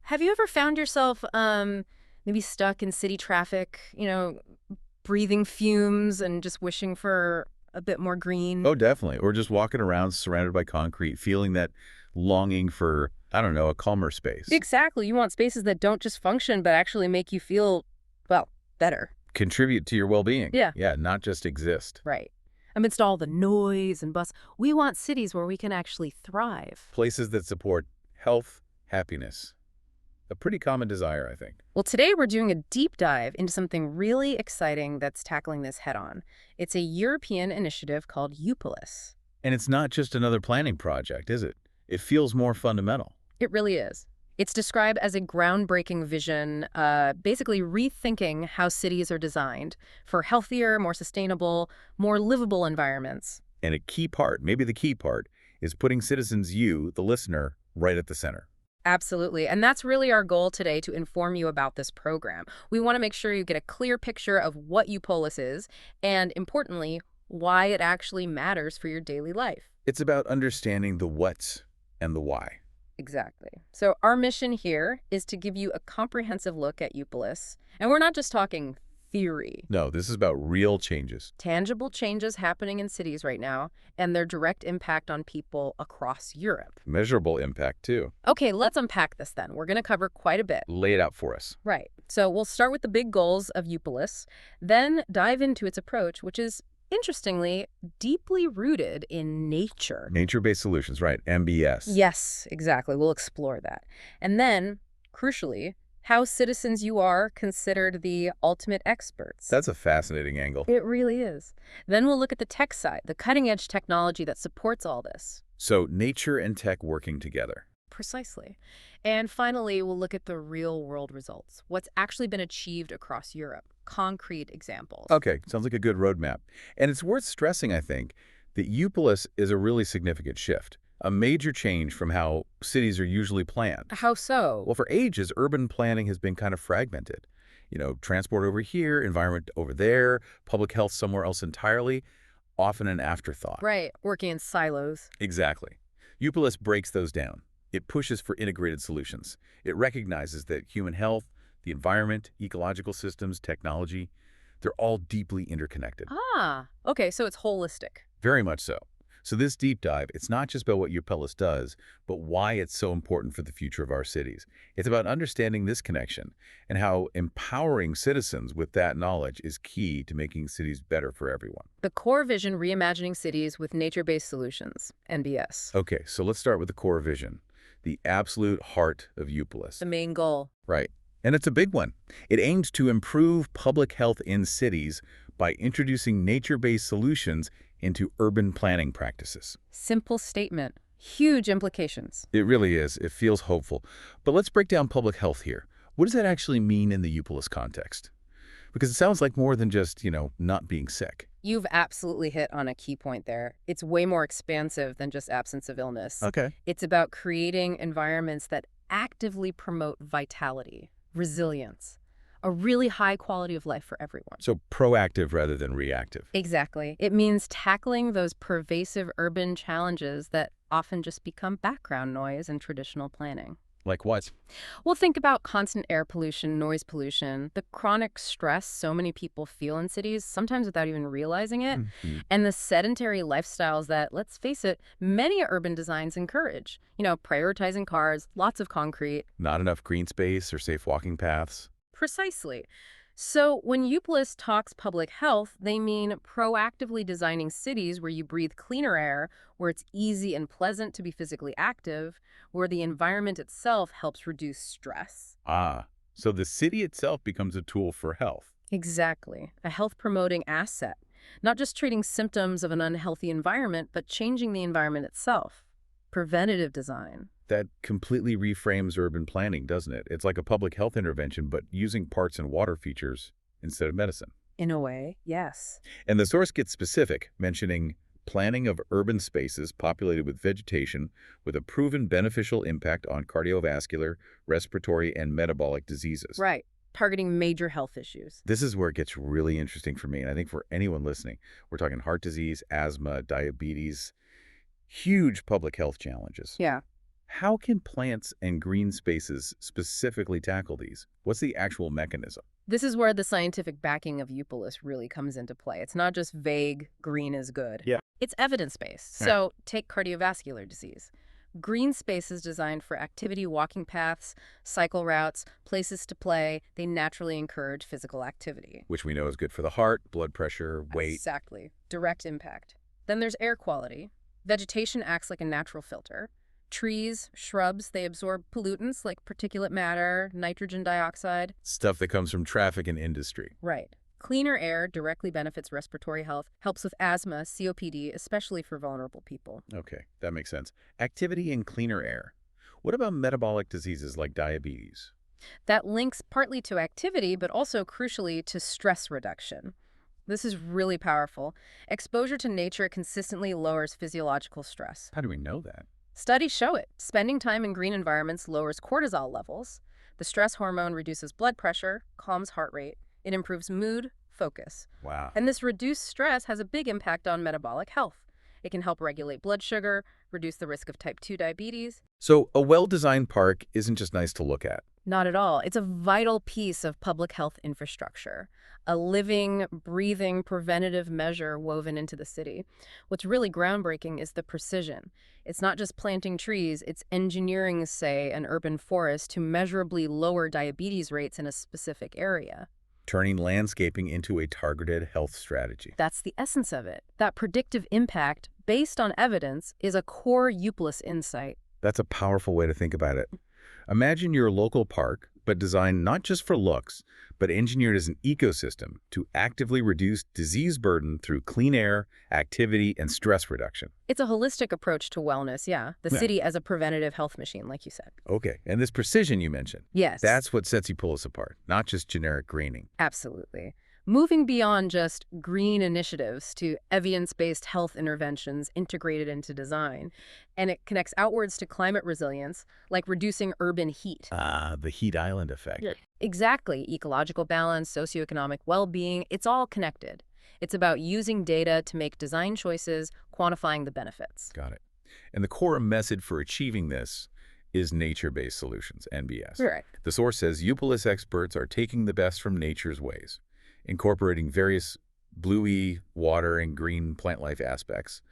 Have you ever found yourself maybe stuck in city traffic, breathing fumes and just wishing for a bit more green? Oh, definitely. Or just walking around surrounded by concrete, feeling that longing for, I don't know, a calmer space. Exactly. You want spaces that don't just function, but actually make you feel, well, better. Contribute to your well-being. Yeah, Yeah, not just exist. right. Amidst all the noise and buzz, we want cities where we can actually thrive. Places that support health, happiness. A pretty common desire, I think. Well, today we're doing a deep dive into something really exciting that's tackling this head on. It's a European initiative called euPolis. And it's not just another planning project, is it? It feels more fundamental. It really is. It's described as a groundbreaking vision, basically rethinking how cities are designed for healthier, more sustainable, more livable environments. And a key part, maybe the key part, is putting citizens, you, the listener, right at the center. Absolutely. And that's really our goal today, to inform you about this program. We want to make sure you get a clear picture of what euPolis is and, importantly, why it actually matters for your daily life. It's about understanding the what's and the why. Exactly. So our mission here is to give you a comprehensive look at euPolis. And we're not just talking theory. No, this is about real changes. Tangible changes happening in cities right now and their direct impact on people across Europe. Measurable impact, too. Okay, let's unpack this then. We're going to cover quite a bit. Lay it out for us. Right. So we'll start with the big goals of euPolis, then dive into its approach, which is, interestingly, deeply rooted in nature. Nature-based solutions, right, MBS. Yes, exactly. We'll explore that. And then, crucially, how citizens you are considered the ultimate experts. That's a fascinating angle. It really is. Then we'll look at the tech side, the cutting-edge technology that supports all this. So nature and tech working together. Precisely. And finally, we'll look at the real-world results, what's actually been achieved across Europe, concrete examples. Okay, sounds like a good roadmap. And it's worth stressing, I think, that euPolis is a really significant shift, a major change from how cities are usually planned. How so? Well, for ages, urban planning has been kind of fragmented. Transport over here, environment over there, public health somewhere else entirely, often an afterthought. Right, working in silos. Exactly. euPolis breaks those down. It pushes for integrated solutions. It recognizes that human health, the environment, ecological systems, technology, they're all deeply interconnected. Ah, okay, so it's holistic. Very much so. So this deep dive, it's not just about what euPolis does, but why it's so important for the future of our cities. It's about understanding this connection and how empowering citizens with that knowledge is key to making cities better for everyone. The core vision, reimagining cities with nature-based solutions, NBS. Okay, so let's start with the core vision, the absolute heart of euPolis. The main goal. Right. And it's a big one. It aims to improve public health in cities by introducing nature-based solutions into urban planning practices. Simple statement. Huge implications. It really is. It feels hopeful. But let's break down public health here. What does that actually mean in the euPolis context? Because it sounds like more than just, not being sick. You've absolutely hit on a key point there. It's way more expansive than just absence of illness. Okay. It's about creating environments that actively promote vitality, resilience, a really high quality of life for everyone. So proactive rather than reactive. Exactly. It means tackling those pervasive urban challenges that often just become background noise in traditional planning. Like what? Well, think about constant air pollution, noise pollution, the chronic stress so many people feel in cities, sometimes without even realizing it, and the sedentary lifestyles that, let's face it, many urban designs encourage. Prioritizing cars, lots of concrete. Not enough green space or safe walking paths. Precisely. So when euPolis talks public health, they mean proactively designing cities where you breathe cleaner air, where it's easy and pleasant to be physically active, where the environment itself helps reduce stress. Ah, so the city itself becomes a tool for health. Exactly. A health-promoting asset. Not just treating symptoms of an unhealthy environment, but changing the environment itself. Preventative design. That completely reframes urban planning, doesn't it? It's like a public health intervention, but using parts and water features instead of medicine. In a way, yes. And the source gets specific, mentioning planning of urban spaces populated with vegetation with a proven beneficial impact on cardiovascular, respiratory, and metabolic diseases. Right. Targeting major health issues. This is where it gets really interesting for me, and I think for anyone listening. We're talking heart disease, asthma, diabetes, huge public health challenges. Yeah. How can plants and green spaces specifically tackle these? What's the actual mechanism? This is where the scientific backing of euPolis really comes into play. It's not just vague, green is good. Yeah. It's evidence-based. Right. So take cardiovascular disease. Green spaces designed for activity, walking paths, cycle routes, places to play, they naturally encourage physical activity. Which we know is good for the heart, blood pressure, weight. Exactly. Direct impact. Then there's air quality. Vegetation acts like a natural filter. Trees, shrubs, they absorb pollutants like particulate matter, nitrogen dioxide. Stuff that comes from traffic and industry. Right. Cleaner air directly benefits respiratory health, helps with asthma, COPD, especially for vulnerable people. Okay, that makes sense. Activity and cleaner air. What about metabolic diseases like diabetes? That links partly to activity, but also crucially to stress reduction. This is really powerful. Exposure to nature consistently lowers physiological stress. How do we know that? Studies show it. Spending time in green environments lowers cortisol levels. The stress hormone reduces blood pressure, calms heart rate. It improves mood, focus. Wow. And this reduced stress has a big impact on metabolic health. It can help regulate blood sugar, reduce the risk of type 2 diabetes. So a well-designed park isn't just nice to look at. Not at all. It's a vital piece of public health infrastructure, a living, breathing, preventative measure woven into the city. What's really groundbreaking is the precision. It's not just planting trees, it's engineering, say, an urban forest to measurably lower diabetes rates in a specific area. Turning landscaping into a targeted health strategy. That's the essence of it. That predictive impact, based on evidence, is a core euPolis insight. That's a powerful way to think about it. Imagine your local park, but designed not just for looks, but engineered as an ecosystem to actively reduce disease burden through clean air, activity, and stress reduction. It's a holistic approach to wellness, yeah. The city as a preventative health machine, like you said. Okay, and this precision you mentioned. Yes. That's what sets euPolis apart, not just generic greening. Absolutely. Moving beyond just green initiatives to evidence-based health interventions integrated into design. And it connects outwards to climate resilience, like reducing urban heat. The heat island effect. Yeah. Exactly. Ecological balance, socioeconomic well-being, it's all connected. It's about using data to make design choices, quantifying the benefits. Got it. And the core message for achieving this is nature-based solutions, NBS. Right. The source says euPolis experts are taking the best from nature's ways, incorporating various blue-y, water, and green plant life aspects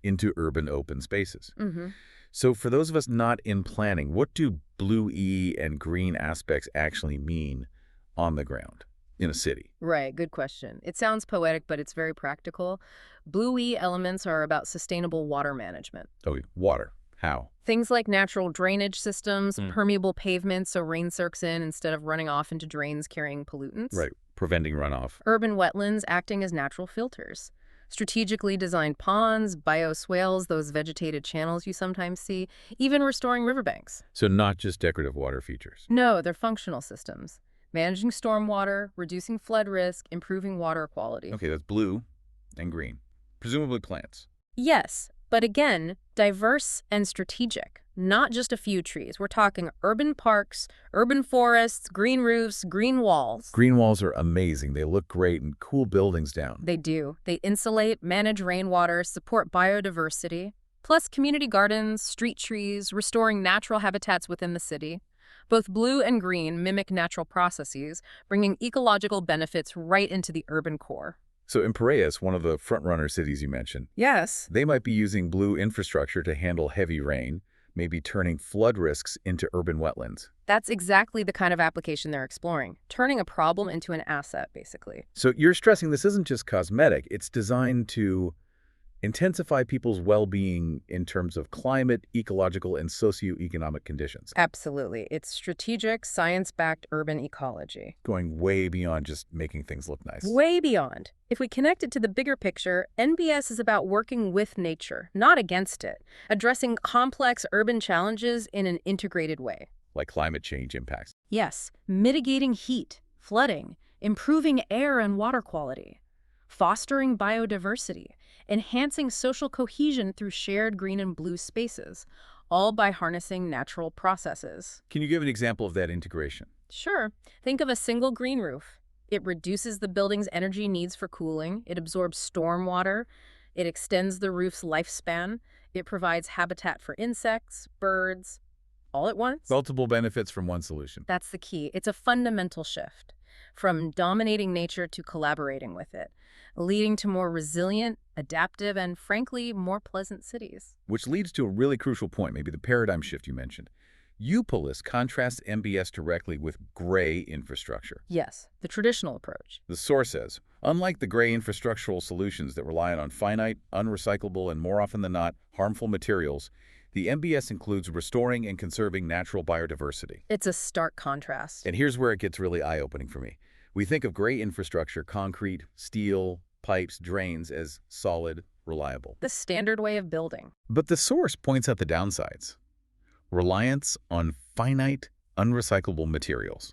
into urban open spaces. Mm-hmm. So for those of us not in planning, what do blue-y and green aspects actually mean on the ground in a city? Right, good question. It sounds poetic, but it's very practical. Blue-y elements are about sustainable water management. Oh, water. How? Things like natural drainage systems, permeable pavements so rain soaks in instead of running off into drains carrying pollutants. Right, preventing runoff. Urban wetlands acting as natural filters. Strategically designed ponds, bioswales, those vegetated channels you sometimes see, even restoring riverbanks. So not just decorative water features. No, they're functional systems. Managing stormwater, reducing flood risk, improving water quality. Okay, that's blue and green. Presumably plants. Yes, but again, diverse and strategic. Not just a few trees. We're talking urban parks, urban forests, green roofs, green walls. Green walls are amazing. They look great and cool buildings down. They do. They insulate, manage rainwater, support biodiversity. Plus community gardens, street trees, restoring natural habitats within the city. Both blue and green mimic natural processes, bringing ecological benefits right into the urban core. So in Piraeus, one of the front-runner cities you mentioned, Yes. they might be using blue infrastructure to handle heavy rain, maybe turning flood risks into urban wetlands. That's exactly the kind of application they're exploring, turning a problem into an asset, basically. So you're stressing this isn't just cosmetic. It's designed to intensify people's well-being in terms of climate, ecological, and socioeconomic conditions. Absolutely. It's strategic, science-backed urban ecology. Going way beyond just making things look nice. Way beyond. If we connect it to the bigger picture, NBS is about working with nature, not against it, addressing complex urban challenges in an integrated way. Like climate change impacts. Yes, mitigating heat, flooding, improving air and water quality, fostering biodiversity, enhancing social cohesion through shared green and blue spaces, all by harnessing natural processes. Can you give an example of that integration? Sure. Think of a single green roof. It reduces the building's energy needs for cooling. It absorbs stormwater. It extends the roof's lifespan. It provides habitat for insects, birds, all at once. Multiple benefits from one solution. That's the key. It's a fundamental shift from dominating nature to collaborating with it, leading to more resilient, adaptive, and frankly, more pleasant cities. Which leads to a really crucial point, maybe the paradigm shift you mentioned. euPolis contrasts MBS directly with gray infrastructure. Yes, the traditional approach. The source says, unlike the gray infrastructural solutions that rely on finite, unrecyclable, and more often than not, harmful materials, the MBS includes restoring and conserving natural biodiversity. It's a stark contrast. And here's where it gets really eye-opening for me. We think of gray infrastructure, concrete, steel, pipes, drains, as solid, reliable. The standard way of building. But the source points out the downsides. Reliance on finite, unrecyclable materials.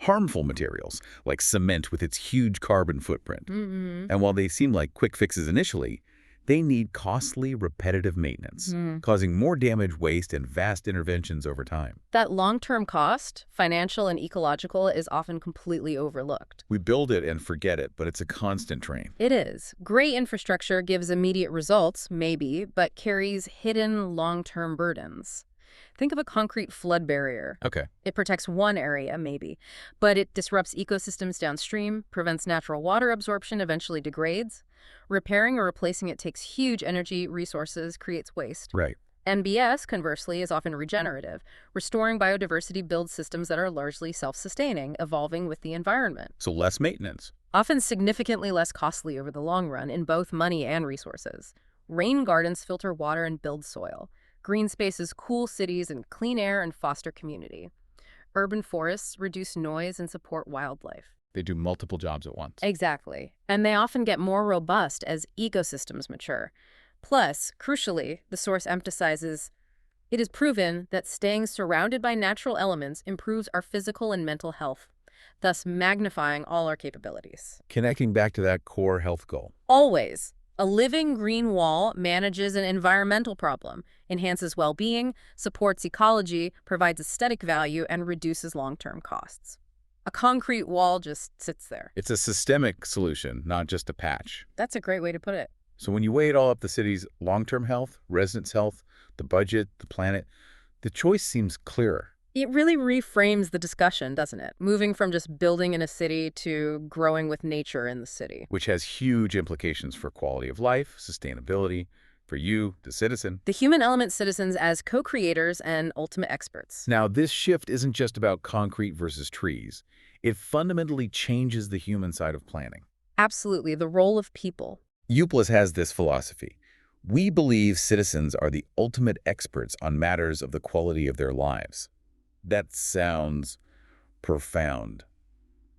Harmful materials, like cement with its huge carbon footprint. And while they seem like quick fixes initially, they need costly, repetitive maintenance, causing more damage, waste, and vast interventions over time. That long-term cost, financial and ecological, is often completely overlooked. We build it and forget it, but it's a constant drain. It is. Gray infrastructure gives immediate results, maybe, but carries hidden long-term burdens. Think of a concrete flood barrier. Okay. It protects one area, maybe, but it disrupts ecosystems downstream, prevents natural water absorption, eventually degrades. Repairing or replacing it takes huge energy, resources, creates waste. Right. MBS, conversely, is often regenerative. Restoring biodiversity builds systems that are largely self-sustaining, evolving with the environment. So less maintenance. Often significantly less costly over the long run in both money and resources. Rain gardens filter water and build soil. Green spaces cool cities and clean air and foster community. Urban forests reduce noise and support wildlife. They do multiple jobs at once. Exactly. And they often get more robust as ecosystems mature. Plus, crucially, the source emphasizes, it is proven that staying surrounded by natural elements improves our physical and mental health, thus magnifying all our capabilities. Connecting back to that core health goal. Always. A living green wall manages an environmental problem, enhances well-being, supports ecology, provides aesthetic value, and reduces long-term costs. A concrete wall just sits there. It's a systemic solution, not just a patch. That's a great way to put it. So when you weigh it all up, the city's long-term health, residents' health, the budget, the planet, the choice seems clearer. It really reframes the discussion, doesn't it? Moving from just building in a city to growing with nature in the city. Which has huge implications for quality of life, sustainability, for you, the citizen. The human element citizens as co-creators and ultimate experts. Now, this shift isn't just about concrete versus trees. It fundamentally changes the human side of planning. Absolutely, the role of people. euPolis has this philosophy. We believe citizens are the ultimate experts on matters of the quality of their lives. That sounds profound,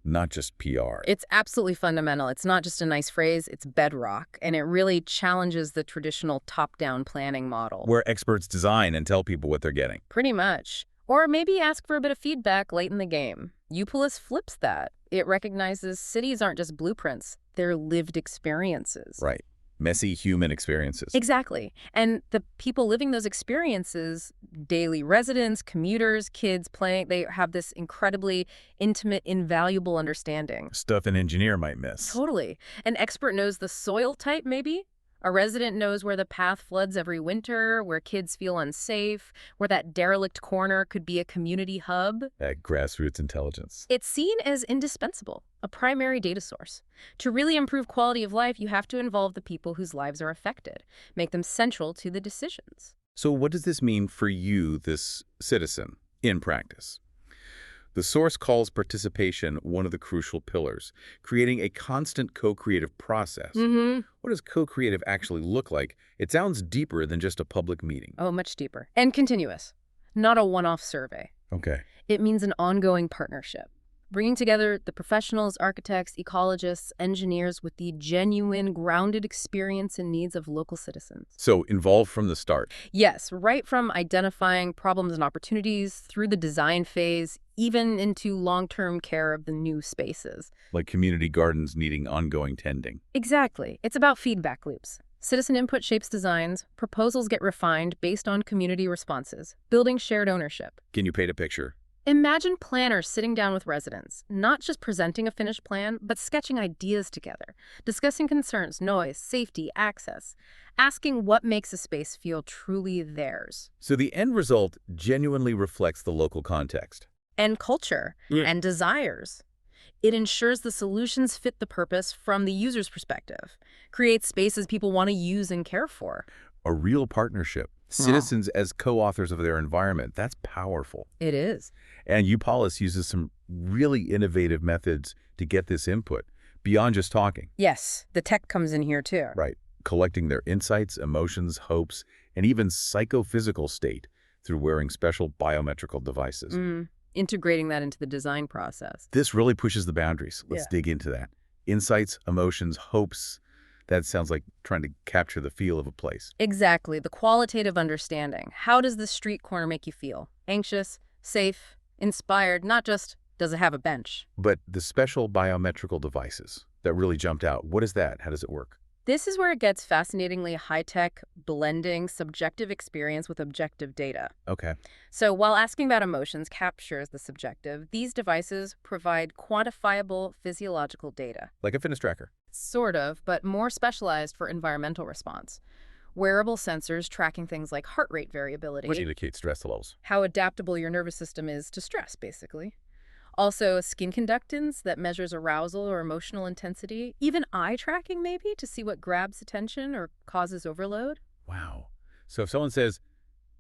not just PR. It's absolutely fundamental. It's not just a nice phrase, it's bedrock, and it really challenges the traditional top-down planning model. Where experts design and tell people what they're getting. Pretty much. Or maybe ask for a bit of feedback late in the game. euPolis flips that. It recognizes cities aren't just blueprints, they're lived experiences. Right. Messy human experiences. Exactly. And the people living those experiences, daily residents, commuters, kids playing, they have this incredibly intimate, invaluable understanding. Stuff an engineer might miss. Totally. An expert knows the soil type, maybe. A resident knows where the path floods every winter, where kids feel unsafe, where that derelict corner could be a community hub. That grassroots intelligence. It's seen as indispensable, a primary data source. To really improve quality of life, you have to involve the people whose lives are affected, make them central to the decisions. So what does this mean for you, this citizen, in practice? The source calls participation one of the crucial pillars, creating a constant co-creative process. What does co-creative actually look like? It sounds deeper than just a public meeting. Oh, much deeper. And continuous. Not a one-off survey. Okay. It means an ongoing partnership, bringing together the professionals, architects, ecologists, engineers with the genuine, grounded experience and needs of local citizens. So involved from the start. Yes, right from identifying problems and opportunities through the design phase, even into long-term care of the new spaces. Like community gardens needing ongoing tending. Exactly. It's about feedback loops. Citizen input shapes designs, proposals get refined based on community responses, building shared ownership. Can you paint a picture? Imagine planners sitting down with residents, not just presenting a finished plan, but sketching ideas together, discussing concerns, noise, safety, access, asking what makes a space feel truly theirs. So the end result genuinely reflects the local context. And culture, and desires. It ensures the solutions fit the purpose from the user's perspective, creates spaces people want to use and care for. A real partnership. Citizens as co-authors of their environment. That's powerful. It is. And euPolis uses some really innovative methods to get this input beyond just talking. Yes, the tech comes in here too. Right. Collecting their insights, emotions, hopes, and even psychophysical state through wearing special biometrical devices. Integrating that into the design process. This really pushes the boundaries. Let's dig into that. Insights, emotions, hopes. That sounds like trying to capture the feel of a place. Exactly. The qualitative understanding. How does the street corner make you feel? Anxious, safe, inspired, not just, does it have a bench? But the special biometrical devices that really jumped out, what is that? How does it work? This is where it gets fascinatingly high-tech, blending subjective experience with objective data. Okay. So while asking about emotions captures the subjective, these devices provide quantifiable physiological data. Like a fitness tracker. Sort of, but more specialized for environmental response. Wearable sensors tracking things like heart rate variability. Which indicates stress levels. How adaptable your nervous system is to stress, basically. Also, skin conductance that measures arousal or emotional intensity. Even eye tracking, maybe, to see what grabs attention or causes overload. Wow. So if someone says,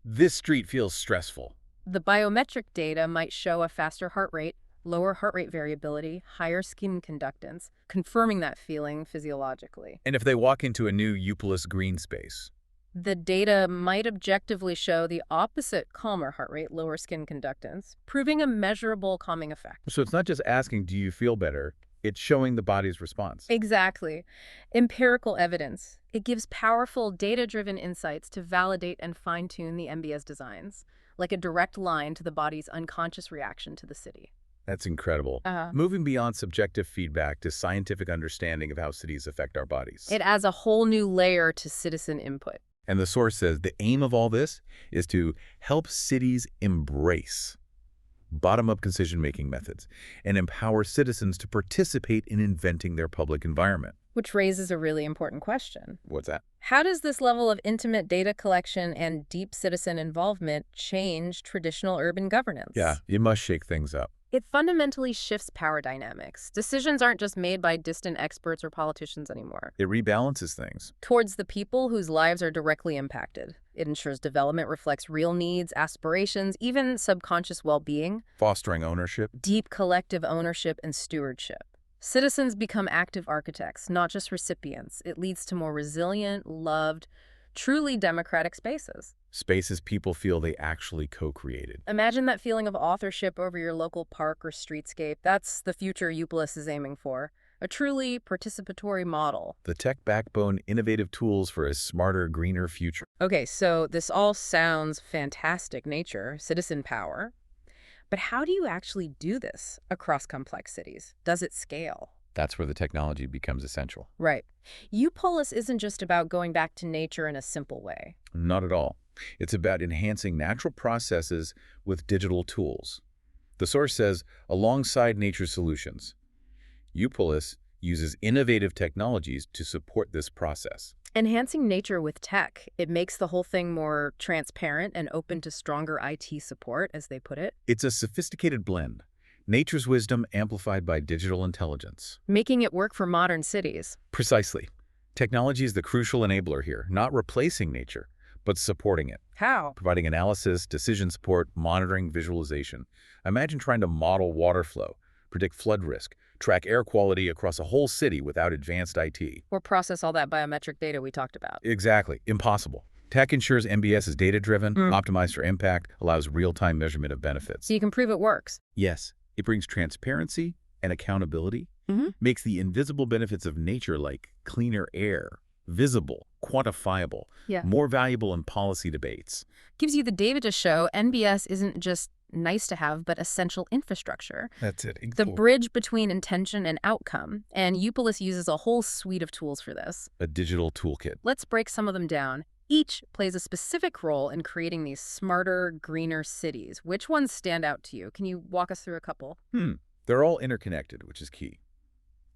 this street feels stressful. The biometric data might show a faster heart rate, lower heart rate variability, higher skin conductance, confirming that feeling physiologically. And if they walk into a new euPolis green space? The data might objectively show the opposite, calmer heart rate, lower skin conductance, proving a measurable calming effect. So it's not just asking, do you feel better? It's showing the body's response. Exactly. Empirical evidence. It gives powerful, data-driven insights to validate and fine-tune the MBS designs, like a direct line to the body's unconscious reaction to the city. That's incredible. Moving beyond subjective feedback to scientific understanding of how cities affect our bodies. It adds a whole new layer to citizen input. And the source says the aim of all this is to help cities embrace bottom-up decision-making methods and empower citizens to participate in inventing their public environment. Which raises a really important question. What's that? How does this level of intimate data collection and deep citizen involvement change traditional urban governance? Yeah, it must shake things up. It fundamentally shifts power dynamics. Decisions aren't just made by distant experts or politicians anymore. It rebalances things. Towards the people whose lives are directly impacted. It ensures development reflects real needs, aspirations, even subconscious well-being. Fostering ownership. Deep collective ownership and stewardship. Citizens become active architects, not just recipients. It leads to more resilient, loved, truly democratic spaces. Spaces people feel they actually co-created. Imagine that feeling of authorship over your local park or streetscape. That's the future euPolis is aiming for. A truly participatory model. The tech backbone, innovative tools for a smarter, greener future. Okay, so this all sounds fantastic, nature, citizen power. But how do you actually do this across complex cities? Does it scale? That's where the technology becomes essential. Right. euPolis isn't just about going back to nature in a simple way. Not at all. It's about enhancing natural processes with digital tools. The source says, alongside nature solutions, euPolis uses innovative technologies to support this process. Enhancing nature with tech, it makes the whole thing more transparent and open to stronger IT support, as they put it. It's a sophisticated blend. Nature's wisdom amplified by digital intelligence. Making it work for modern cities. Precisely. Technology is the crucial enabler here, not replacing nature, but supporting it. How? Providing analysis, decision support, monitoring, visualization. Imagine trying to model water flow, predict flood risk, track air quality across a whole city without advanced IT. Or process all that biometric data we talked about. Exactly. Impossible. Tech ensures MBS is data-driven, optimized for impact, allows real-time measurement of benefits. So you can prove it works. Yes. It brings transparency and accountability, makes the invisible benefits of nature like cleaner air visible, quantifiable, more valuable in policy debates. Gives you the data to show NBS isn't just nice to have, but essential infrastructure. That's it. The bridge between intention and outcome. And euPolis uses a whole suite of tools for this. A digital toolkit. Let's break some of them down. Each plays a specific role in creating these smarter, greener cities. Which ones stand out to you? Can you walk us through a couple? They're all interconnected, which is key.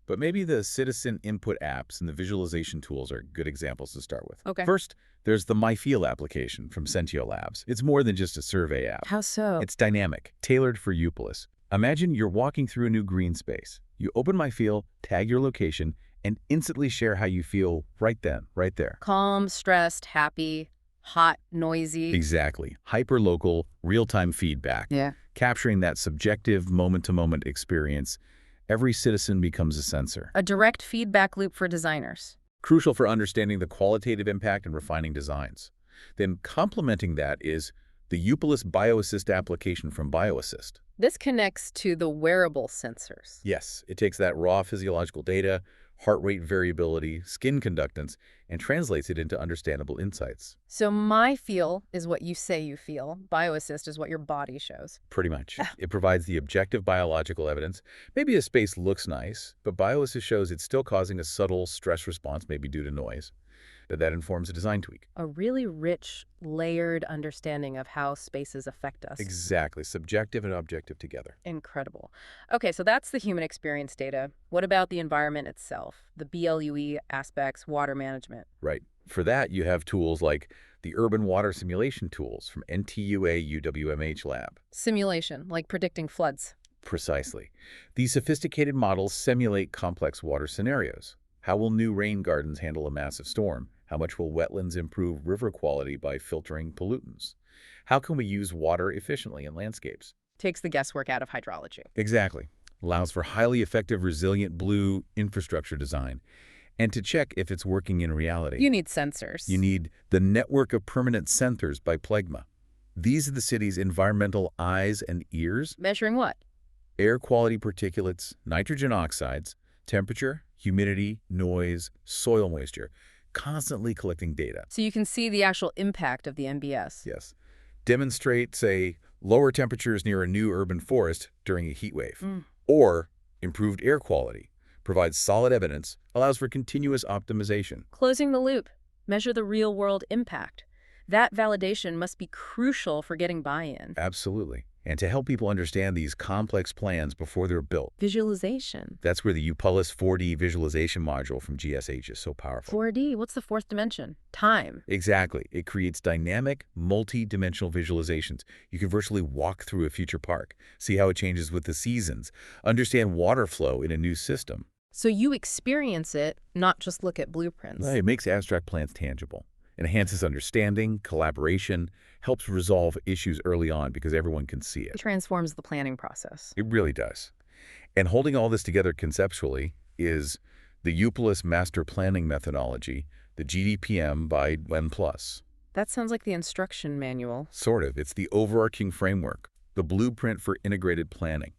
But maybe the citizen input apps and the visualization tools are good examples to start with. Okay. First, there's the MyFeel application from Sentio Labs. It's more than just a survey app. How so? It's dynamic, tailored for euPolis. Imagine you're walking through a new green space. You open MyFeel, tag your location, and instantly share how you feel right then, right there. Calm, stressed, happy, hot, noisy. Exactly. Hyper-local, real-time feedback. Yeah. Capturing that subjective, moment-to-moment experience. Every citizen becomes a sensor. A direct feedback loop for designers. Crucial for understanding the qualitative impact and refining designs. Then complementing that is the euPolis BioAssist application from BioAssist. This connects to the wearable sensors. Yes, it takes that raw physiological data, heart rate variability, skin conductance, and translates it into understandable insights. So my feel is what you say you feel. BioAssist is what your body shows. Pretty much. It provides the objective biological evidence. Maybe a space looks nice, but BioAssist shows it's still causing a subtle stress response, maybe due to noise. That informs a design tweak. A really rich, layered understanding of how spaces affect us. Exactly. Subjective and objective together. Incredible. Okay, so that's the human experience data. What about the environment itself? The BLUE aspects, water management. Right. For that, you have tools like the urban water simulation tools from NTUA UWMH lab. Simulation, like predicting floods. Precisely. These sophisticated models simulate complex water scenarios. How will new rain gardens handle a massive storm? How much will wetlands improve river quality by filtering pollutants? How can we use water efficiently in landscapes? Takes the guesswork out of hydrology. Exactly. Allows for highly effective, resilient blue infrastructure design. And to check if it's working in reality, You need sensors. you need the network of permanent sensors by Plegma. These are the city's environmental eyes and ears. Measuring what? Air quality particulates, nitrogen oxides, temperature, humidity, noise, soil moisture, constantly collecting data. So you can see the actual impact of the MBS. Yes. Demonstrate, say, lower temperatures near a new urban forest during a heat wave. Or improved air quality. Provides solid evidence, allows for continuous optimization. Closing the loop. Measure the real-world impact. That validation must be crucial for getting buy-in. Absolutely. And to help people understand these complex plans before they're built. Visualization. That's where the euPolis 4D visualization module from GSH is so powerful. 4D, what's the fourth dimension? Time. Exactly. It creates dynamic, multi-dimensional visualizations. You can virtually walk through a future park, see how it changes with the seasons, understand water flow in a new system. So you experience it, not just look at blueprints. It makes abstract plans tangible, enhances understanding, collaboration, helps resolve issues early on because everyone can see It it. transforms the planning process. It really does. And holding all this together conceptually is the euPolis master planning methodology, the GDPM by WEN+. That sounds like the instruction manual. Sort of. It's the overarching framework, the blueprint for integrated planning.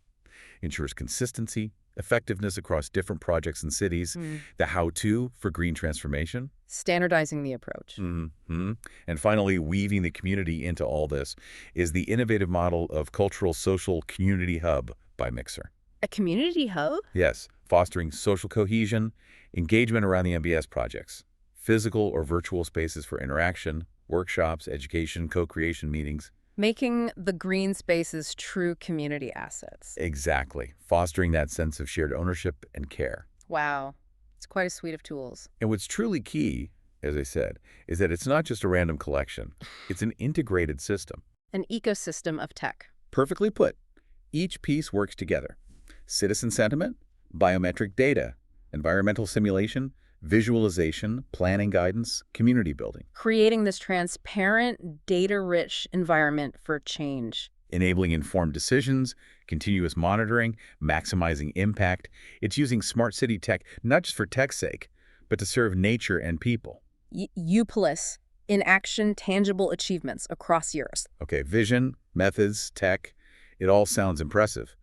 Ensures consistency, effectiveness across different projects and cities, the how-to for green transformation. Standardizing the approach. And finally, weaving the community into all this is the innovative model of cultural social community hub by Mixer. A community hub? Yes, fostering social cohesion, engagement around the MBS projects, physical or virtual spaces for interaction, workshops, education, co-creation meetings. Making the green spaces true community assets. Exactly, fostering that sense of shared ownership and care. Wow. It's quite a suite of tools. And what's truly key, as I said, is that it's not just a random collection. It's an integrated system. An ecosystem of tech. Perfectly put. Each piece works together. Citizen sentiment, biometric data, environmental simulation, visualization, planning guidance, community building. Creating this transparent, data-rich environment for change. Enabling informed decisions, continuous monitoring, maximizing impact. It's using smart city tech not just for tech's sake, but to serve nature and people. euPolis, in action, tangible achievements across years. Okay, vision, methods, tech, it all sounds impressive.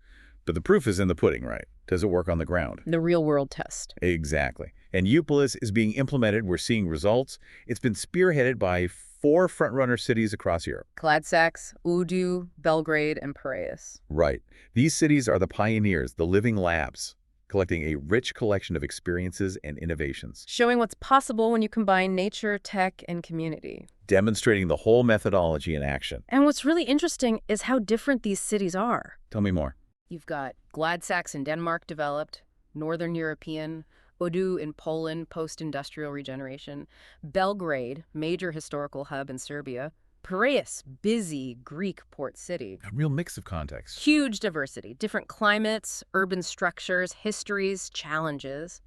But the proof is in the pudding, right? Does it work on the ground? The real-world test. Exactly. And euPolis is being implemented. We're seeing results. It's been spearheaded by 4 front-runner cities across Europe. Gladsaxe, Udu, Belgrade, and Piraeus. Right. These cities are the pioneers, the living labs. collecting a rich collection of experiences and innovations, Showing what's possible when you combine nature, tech, and community. demonstrating the whole methodology in action. And what's really interesting is how different these cities are. Tell me more. You've got Gladsaxe in Denmark developed, Northern European, Odu in Poland, post-industrial regeneration, Belgrade, major historical hub in Serbia, Piraeus, busy Greek port city. A real mix of contexts. Huge diversity, different climates, urban structures, histories, challenges,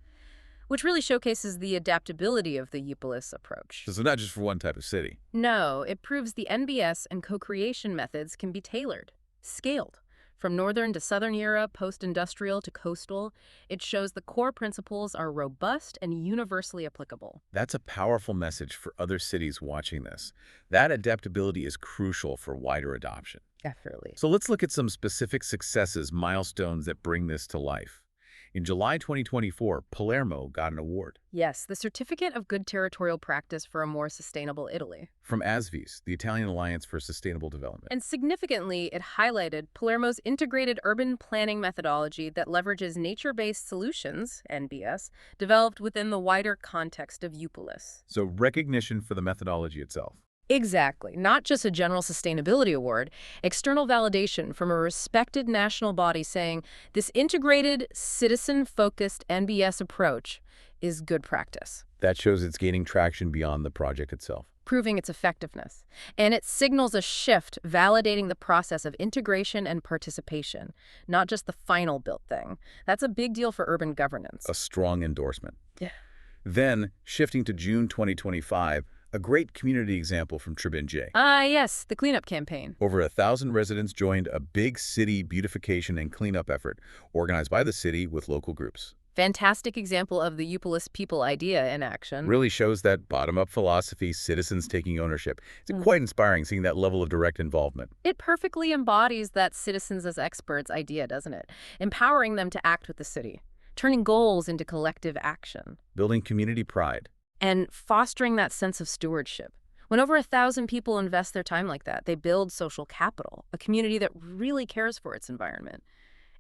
which really showcases the adaptability of the euPolis approach. So not just for one type of city. No, it proves the NBS and co-creation methods can be tailored, scaled. From northern to southern Europe, post-industrial to coastal, it shows the core principles are robust and universally applicable. That's a powerful message for other cities watching this. That adaptability is crucial for wider adoption. Definitely. So let's look at some specific successes, milestones that bring this to life. In July 2024, Palermo got an award. Yes, the Certificate of Good Territorial Practice for a More Sustainable Italy. From ASVIS, the Italian Alliance for Sustainable Development. And significantly, it highlighted Palermo's integrated urban planning methodology that leverages nature-based solutions, NBS, developed within the wider context of euPolis. So recognition for the methodology itself. Exactly. Not just a general sustainability award, external validation from a respected national body saying this integrated, citizen-focused NBS approach is good practice. That shows it's gaining traction beyond the project itself. Proving its effectiveness. And it signals a shift, validating the process of integration and participation, not just the final built thing. That's a big deal for urban governance. A strong endorsement. Yeah. Then, shifting to June 2025, a great community example from Trebinje. Yes, the cleanup campaign. Over 1,000 residents joined a big city beautification and cleanup effort organized by the city with local groups. Fantastic example of the euPolis people idea in action. Really shows that bottom-up philosophy, citizens taking ownership. It's quite inspiring seeing that level of direct involvement. It perfectly embodies that citizens as experts idea, doesn't it? Empowering them to act with the city, turning goals into collective action. Building community pride. And fostering that sense of stewardship. When over 1,000 people invest their time like that, they build social capital, a community that really cares for its environment.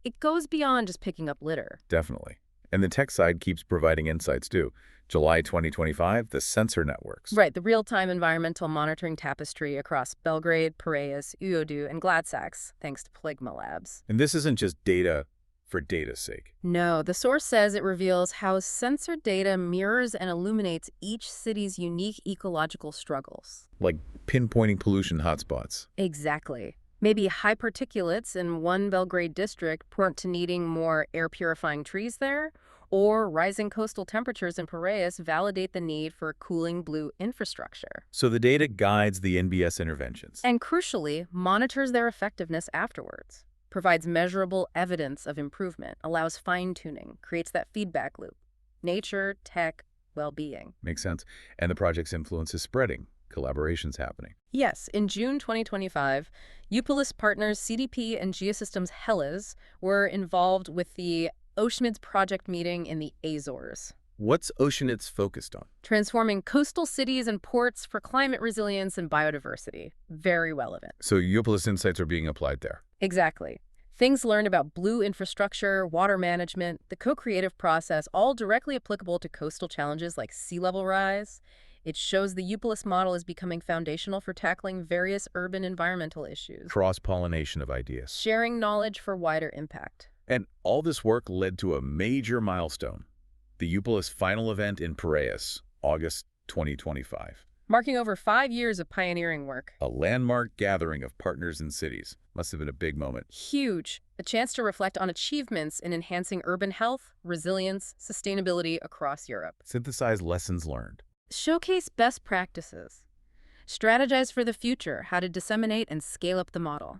It goes beyond just picking up litter. Definitely. And the tech side keeps providing insights too. July 2025, the sensor networks. Right, the real-time environmental monitoring tapestry across Belgrade, Piraeus, Uodu, and Gladsaxe, thanks to Pligma Labs. And this isn't just data for data's sake. No, the source says it reveals how sensor data mirrors and illuminates each city's unique ecological struggles. Like pinpointing pollution hotspots. Exactly. Maybe high particulates in one Belgrade district point to needing more air-purifying trees there, or rising coastal temperatures in Piraeus validate the need for cooling blue infrastructure. So the data guides the NBS interventions. And crucially, monitors their effectiveness afterwards. Provides measurable evidence of improvement, allows fine-tuning, creates that feedback loop. Nature, tech, well-being. Makes sense. And the project's influence is spreading. Collaboration's happening. Yes, in June 2025, euPolis partners CDP and Geosystems Hellas were involved with the Oceanids project meeting in the Azores. What's Oceanids focused on? Transforming coastal cities and ports for climate resilience and biodiversity. Very relevant. So euPolis insights are being applied there. Exactly. Things learned about blue infrastructure, water management, the co-creative process, all directly applicable to coastal challenges like sea level rise. It shows the euPolis model is becoming foundational for tackling various urban environmental issues. Cross-pollination of ideas. Sharing knowledge for wider impact. And all this work led to a major milestone. The euPolis final event in Piraeus, August 2025. Marking over 5 years of pioneering work. A landmark gathering of partners and cities. Must have been a big moment. Huge. A chance to reflect on achievements in enhancing urban health, resilience, sustainability across Europe. Synthesize lessons learned. Showcase best practices. Strategize for the future, how to disseminate and scale up the model.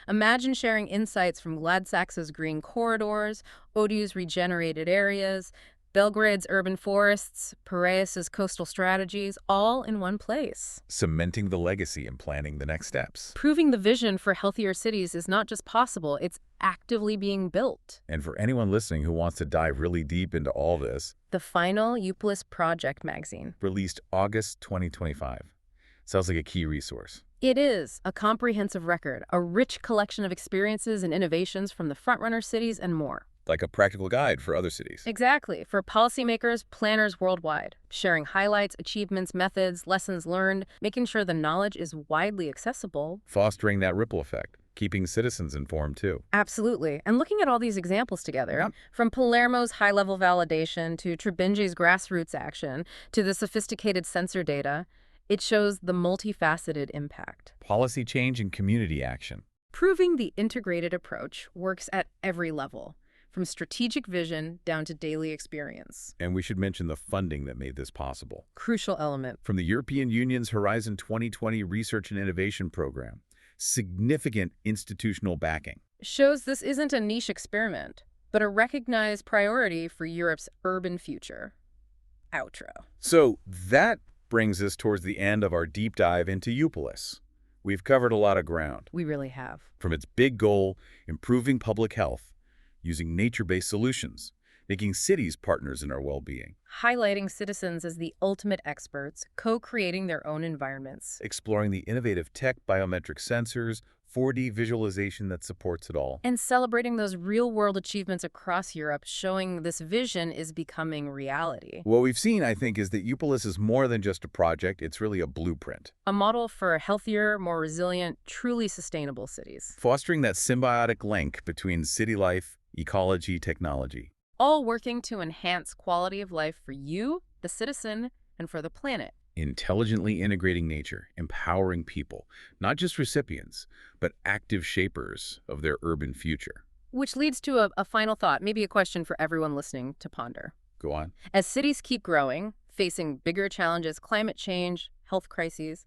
Imagine sharing insights from Gladsaxe's green corridors, Odu's regenerated areas, Belgrade's urban forests, Piraeus's coastal strategies, all in one place. Cementing the legacy and planning the next steps. Proving the vision for healthier cities is not just possible, it's actively being built. And for anyone listening who wants to dive really deep into all this, The final euPolis Project magazine. released August 2025. Sounds like a key resource. It is a comprehensive record, a rich collection of experiences and innovations from the frontrunner cities and more. like a practical guide for other cities. Exactly. For policymakers, planners worldwide, sharing highlights, achievements, methods, lessons learned, making sure the knowledge is widely accessible. Fostering that ripple effect, keeping citizens informed too. Absolutely. And looking at all these examples together, Yep. from Palermo's high-level validation to Trebinji's grassroots action to the sophisticated sensor data, it shows the multifaceted impact. Policy change and community action. Proving the integrated approach works at every level, from strategic vision down to daily experience. And we should mention the funding that made this possible. Crucial element. From the European Union's Horizon 2020 Research and Innovation Program, significant institutional backing. Shows this isn't a niche experiment, but a recognized priority for Europe's urban future. Outro. So that brings us towards the end of our deep dive into euPolis. We've covered a lot of ground. We really have. From its big goal, improving public health, using nature-based solutions, making cities partners in our well-being, Highlighting citizens as the ultimate experts, co-creating their own environments. exploring the innovative tech, biometric sensors, 4D visualization that supports it all. And celebrating those real-world achievements across Europe, showing this vision is becoming reality. What we've seen, I think, is that euPolis is more than just a project. It's really a blueprint. A model for healthier, more resilient, truly sustainable cities. Fostering that symbiotic link between city life, ecology, technology. All working to enhance quality of life for you, the citizen, and for the planet. Intelligently integrating nature, empowering people, not just recipients, but active shapers of their urban future. Which leads to a final thought, maybe a question for everyone listening to ponder. Go on. As cities keep growing, facing bigger challenges, climate change, health crises,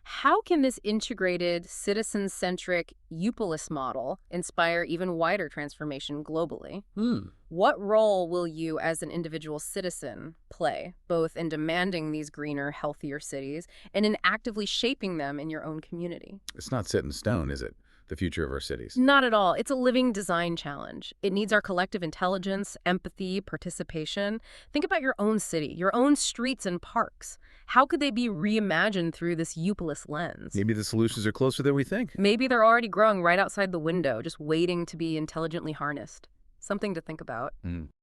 how can this integrated, citizen-centric euPolis model inspire even wider transformation globally? What role will you as an individual citizen play, both in demanding these greener, healthier cities and in actively shaping them in your own community? It's not set in stone, is it? The future of our cities. Not at all. It's a living design challenge. It needs our collective intelligence, empathy, participation. Think about your own city, your own streets and parks. How could they be reimagined through this euPolis lens? Maybe the solutions are closer than we think. Maybe they're already growing right outside the window, just waiting to be intelligently harnessed. Something to think about.